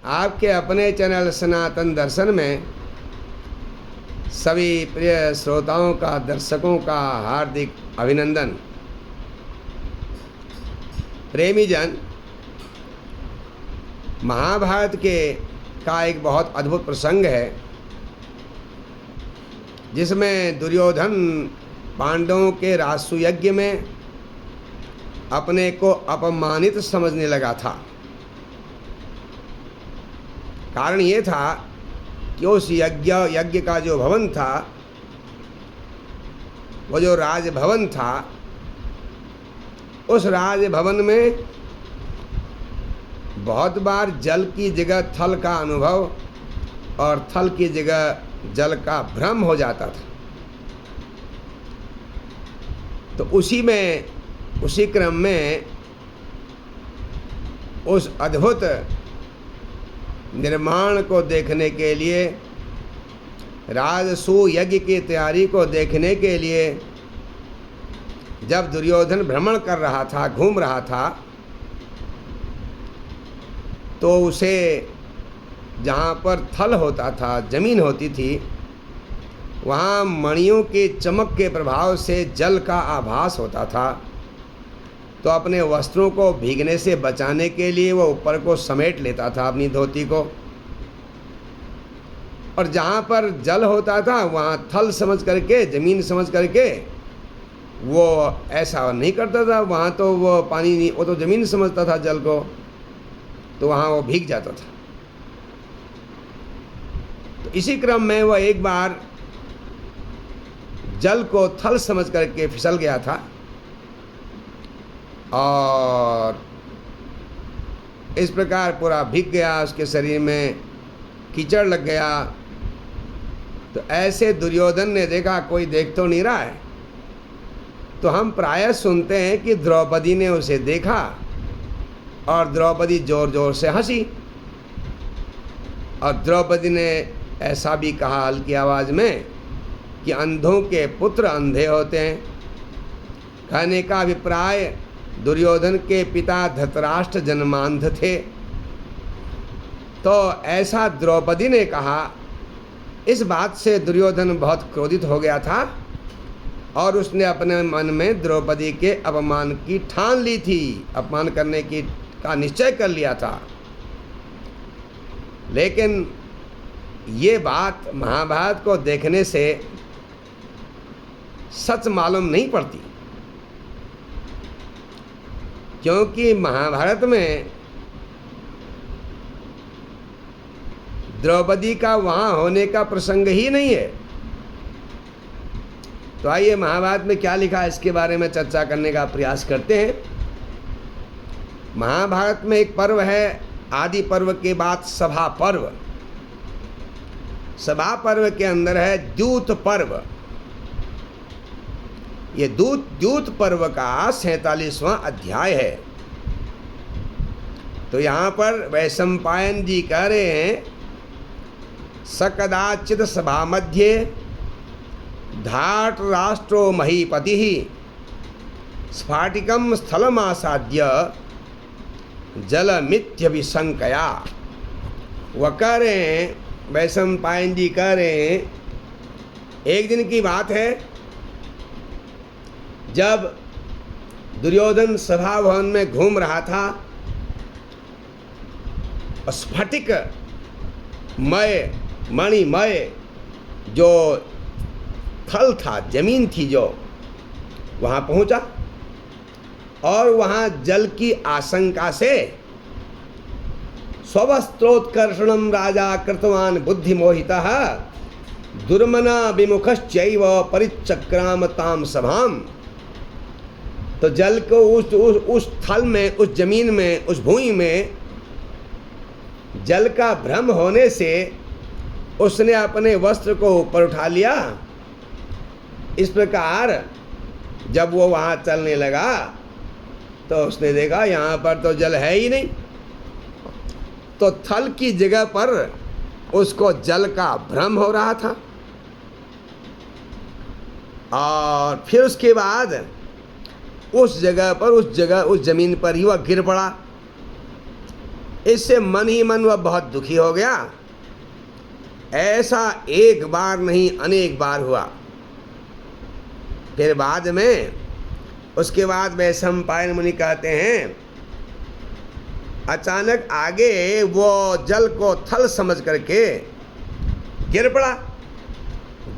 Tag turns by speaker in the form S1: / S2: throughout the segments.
S1: आपके अपने चैनल सनातन दर्शन में सभी प्रिय श्रोताओं का, दर्शकों का हार्दिक अभिनंदन। प्रेमी जन, महाभारत का एक बहुत अद्भुत प्रसंग है जिसमें दुर्योधन पांडवों के राजसूय यज्ञ में अपने को अपमानित समझने लगा था। कारण ये था कि उस यज्ञ का जो भवन था, वो जो राजभवन था, उस राजभवन में बहुत बार जल की जगह थल का अनुभव और थल की जगह जल का भ्रम हो जाता था। तो उसी क्रम में उस अद्भुत निर्माण को देखने के लिए, राजसूय यज्ञ की तैयारी को देखने के लिए जब दुर्योधन भ्रमण कर रहा था, घूम रहा था, तो उसे जहाँ पर थल होता था, जमीन होती थी, वहाँ मणियों के चमक के प्रभाव से जल का आभास होता था। तो अपने वस्त्रों को भीगने से बचाने के लिए वो ऊपर को समेट लेता था अपनी धोती को, और जहाँ पर जल होता था वहाँ थल समझ करके, जमीन समझ करके वो ऐसा नहीं करता था। वहाँ तो वो पानी नहीं, वो तो जमीन समझता था जल को, तो वहाँ वो भीग जाता था। तो इसी क्रम में वह एक बार जल को थल समझ करके फिसल गया था और इस प्रकार पूरा भीग गया, उसके शरीर में कीचड़ लग गया। तो ऐसे दुर्योधन ने देखा कोई देख तो नहीं रहा है, तो हम प्रायः सुनते हैं कि द्रौपदी ने उसे देखा और द्रौपदी जोर जोर से हंसी, और द्रौपदी ने ऐसा भी कहा हल्की आवाज़ में कि अंधों के पुत्र अंधे होते हैं। कहने का अभिप्राय दुर्योधन के पिता धृतराष्ट्र जन्मांध थे। तो ऐसा द्रौपदी ने कहा। इस बात से दुर्योधन बहुत क्रोधित हो गया था और उसने अपने मन में द्रौपदी के अपमान की ठान ली थी, अपमान करने का निश्चय कर लिया था। लेकिन ये बात महाभारत को देखने से सच मालूम नहीं पड़ती, क्योंकि महाभारत में द्रौपदी का वहाँ होने का प्रसंग ही नहीं है। तो आइए महाभारत में क्या लिखा है इसके बारे में चर्चा करने का प्रयास करते हैं। महाभारत में एक पर्व है, आदि पर्व के बाद सभा पर्व। सभा पर्व के अंदर है द्यूत पर्व। ये द्यूत पर्व का 47वां अध्याय है। तो यहाँ पर वैशंपायन जी कह रहे हैं, सकदाचित सभा मध्ये धाट राष्ट्रो महीपति स्फाटिकम स्थलमासाद्य जलमित्यभिशंकया। वह कह रहे हैं, वैशंपायन जी कह रहे हैं, एक दिन की बात है जब दुर्योधन सभा भवन में घूम रहा था, स्फटिक मय, मणिमय जो थल था, जमीन थी, जो वहाँ पहुँचा और वहाँ जल की आशंका से स्वस्त्रोत्कर्षणम राजा कृतवान बुद्धिमोहितः दुर्मना विमुखश्चैव परिचक्राम ताम सभाम। तो जल को उस थल में, उस जमीन में, उस भूमि में जल का भ्रम होने से उसने अपने वस्त्र को ऊपर उठा लिया। इस प्रकार जब वो वहाँ चलने लगा तो उसने देखा यहाँ पर तो जल है ही नहीं। तो थल की जगह पर उसको जल का भ्रम हो रहा था। और फिर उसके बाद उस जगह पर, उस जमीन पर ही वह गिर पड़ा इससे मन ही मन वह बहुत दुखी हो गया। ऐसा एक बार नहीं अनेक बार हुआ। फिर बाद में उसके बाद वैशंपायन मुनि कहते हैं, अचानक आगे वो जल को थल समझ करके गिर पड़ा।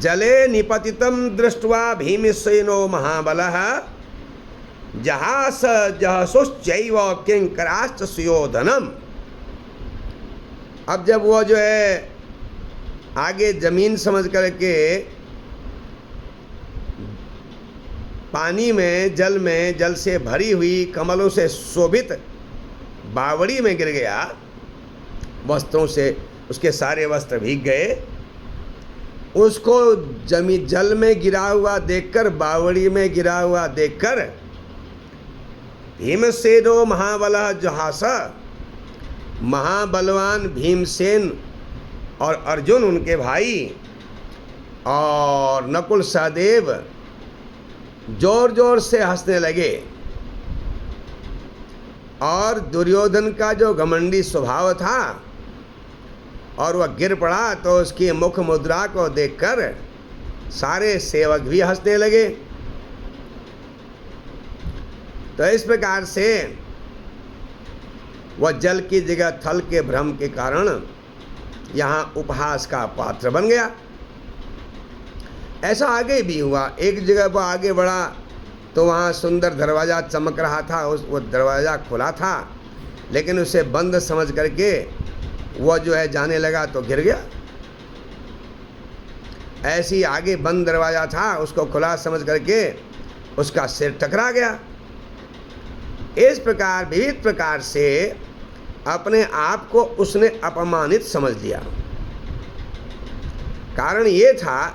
S1: जले निपतितम दृष्ट्वा भीमसेनो महाबलः जहास जहसुश्चैव किंकराश्च सुयोधनम। अब जब वो जो है आगे जमीन समझ करके पानी में जल से भरी हुई कमलों से शोभित बावड़ी में गिर गया, वस्त्रों से उसके सारे वस्त्र भीग गए। उसको जल में गिरा हुआ देखकर, बावड़ी में गिरा हुआ देखकर भीमसेनो महाबलः जहास, महाबलवान भीमसेन और अर्जुन उनके भाई और नकुल सहदेव जोर जोर से हंसने लगे। और दुर्योधन का जो घमंडी स्वभाव था और वह गिर पड़ा, तो उसकी मुख मुद्रा को देखकर सारे सेवक भी हंसने लगे। तो इस प्रकार से वह जल की जगह थल के भ्रम के कारण यहाँ उपहास का पात्र बन गया। ऐसा आगे भी हुआ। एक जगह वह आगे बढ़ा तो वहाँ सुंदर दरवाज़ा चमक रहा था, वो दरवाज़ा खुला था, लेकिन उसे बंद समझ करके वह जो है जाने लगा तो गिर गया। ऐसी आगे बंद दरवाज़ा था, उसको खुला समझ करके उसका सिर टकरा गया। इस प्रकार विविध प्रकार से अपने आप को उसने अपमानित समझ लिया। कारण ये था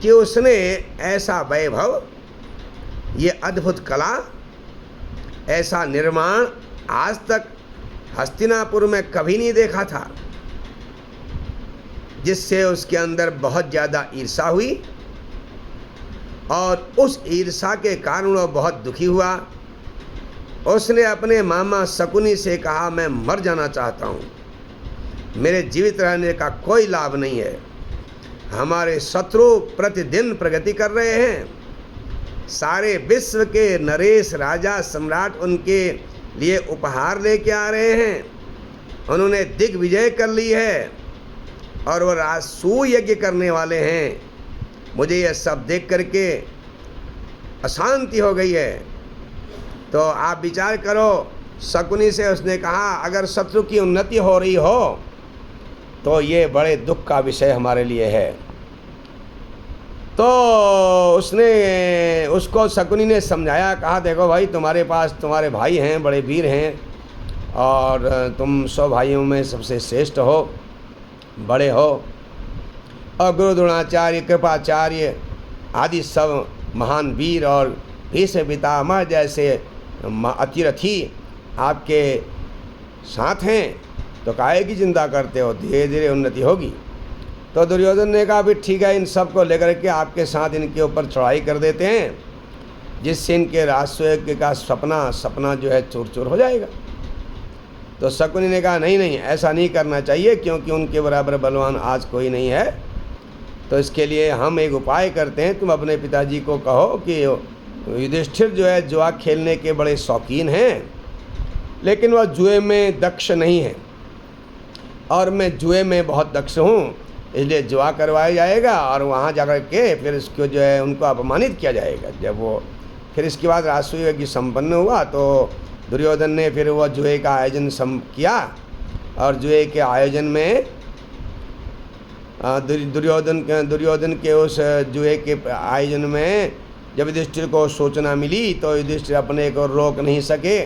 S1: कि उसने ऐसा वैभव, ये अद्भुत कला, ऐसा निर्माण आज तक हस्तिनापुर में कभी नहीं देखा था, जिससे उसके अंदर बहुत ज़्यादा ईर्षा हुई और उस ईर्षा के कारण वह बहुत दुखी हुआ। उसने अपने मामा शकुनी से कहा, मैं मर जाना चाहता हूँ, मेरे जीवित रहने का कोई लाभ नहीं है। हमारे शत्रु प्रतिदिन प्रगति कर रहे हैं, सारे विश्व के नरेश राजा सम्राट उनके लिए उपहार लेके आ रहे हैं, उन्होंने दिग्विजय कर ली है और वह राजसूय यज्ञ करने वाले हैं। मुझे यह सब देख करके अशांति हो गई है। तो आप विचार करो, शकुनी से उसने कहा, अगर शत्रु की उन्नति हो रही हो तो ये बड़े दुख का विषय हमारे लिए है। तो उसको शकुनी ने समझाया, कहा, देखो भाई, तुम्हारे पास तुम्हारे भाई हैं, बड़े वीर हैं और तुम 100 भाइयों में सबसे श्रेष्ठ हो, बड़े हो, और गुरु द्रोणाचार्य, कृपाचार्य आदि सब महान वीर और भीष्म पितामह जैसे अतिरथी आपके साथ हैं, तो काहे की चिंता करते हो, धीरे धीरे उन्नति होगी। तो दुर्योधन ने कहा, भी ठीक है, इन सब को लेकर के आपके साथ इनके ऊपर चढ़ाई कर देते हैं, जिससे इनके राजस्व का सपना जो है चूर चूर हो जाएगा। तो शकुनी ने कहा, नहीं नहीं, ऐसा नहीं करना चाहिए, क्योंकि उनके बराबर बलवान आज कोई नहीं है। तो इसके लिए हम एक उपाय करते हैं, तुम अपने पिताजी को कहो कि युधिष्ठिर जो है जुआ खेलने के बड़े शौकीन हैं, लेकिन वह जुए में दक्ष नहीं है और मैं जुए में बहुत दक्ष हूँ, इसलिए जुआ करवाया जाएगा और वहाँ जाकर के फिर इसको जो है उनको अपमानित किया जाएगा। जब वो फिर इसके बाद राजसूय यज्ञ संपन्न हुआ तो दुर्योधन ने फिर वह जुए का आयोजन किया और जुए के आयोजन में दुर्योधन के उस जुए के आयोजन में जब युधिष्ठिर को सूचना मिली तो युधिष्ठिर अपने को रोक नहीं सके,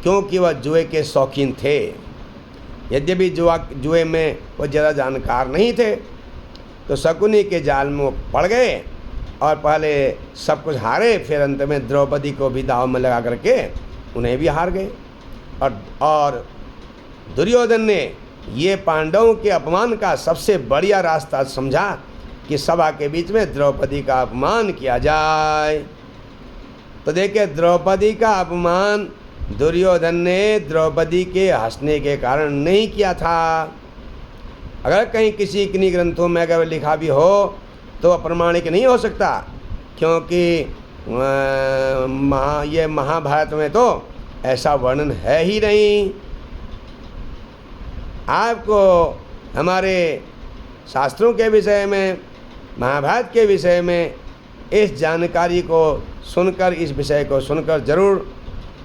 S1: क्योंकि वह जुए के शौकीन थे। यद्यपि जुए में वो ज़्यादा जानकार नहीं थे, तो शकुनी के जाल में वो पड़ गए और पहले सब कुछ हारे, फिर अंत में द्रौपदी को भी दाव में लगा करके उन्हें भी हार गए। और दुर्योधन ने ये पांडवों के अपमान का सबसे बढ़िया रास्ता समझा कि सभा के बीच में द्रौपदी का अपमान किया जाए। तो देखिए, द्रौपदी का अपमान दुर्योधन ने द्रौपदी के हंसने के कारण नहीं किया था। अगर कहीं किसी किन्हीं ग्रंथों में अगर लिखा भी हो तो अप्रमाणिक नहीं हो सकता, क्योंकि ये महाभारत में तो ऐसा वर्णन है ही नहीं। आपको हमारे शास्त्रों के विषय में, महाभारत के विषय में इस जानकारी को सुनकर, इस विषय को सुनकर जरूर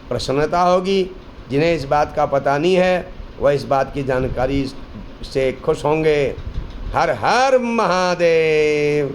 S1: प्रसन्नता होगी। जिन्हें इस बात का पता नहीं है वह इस बात की जानकारी से खुश होंगे। हर हर महादेव।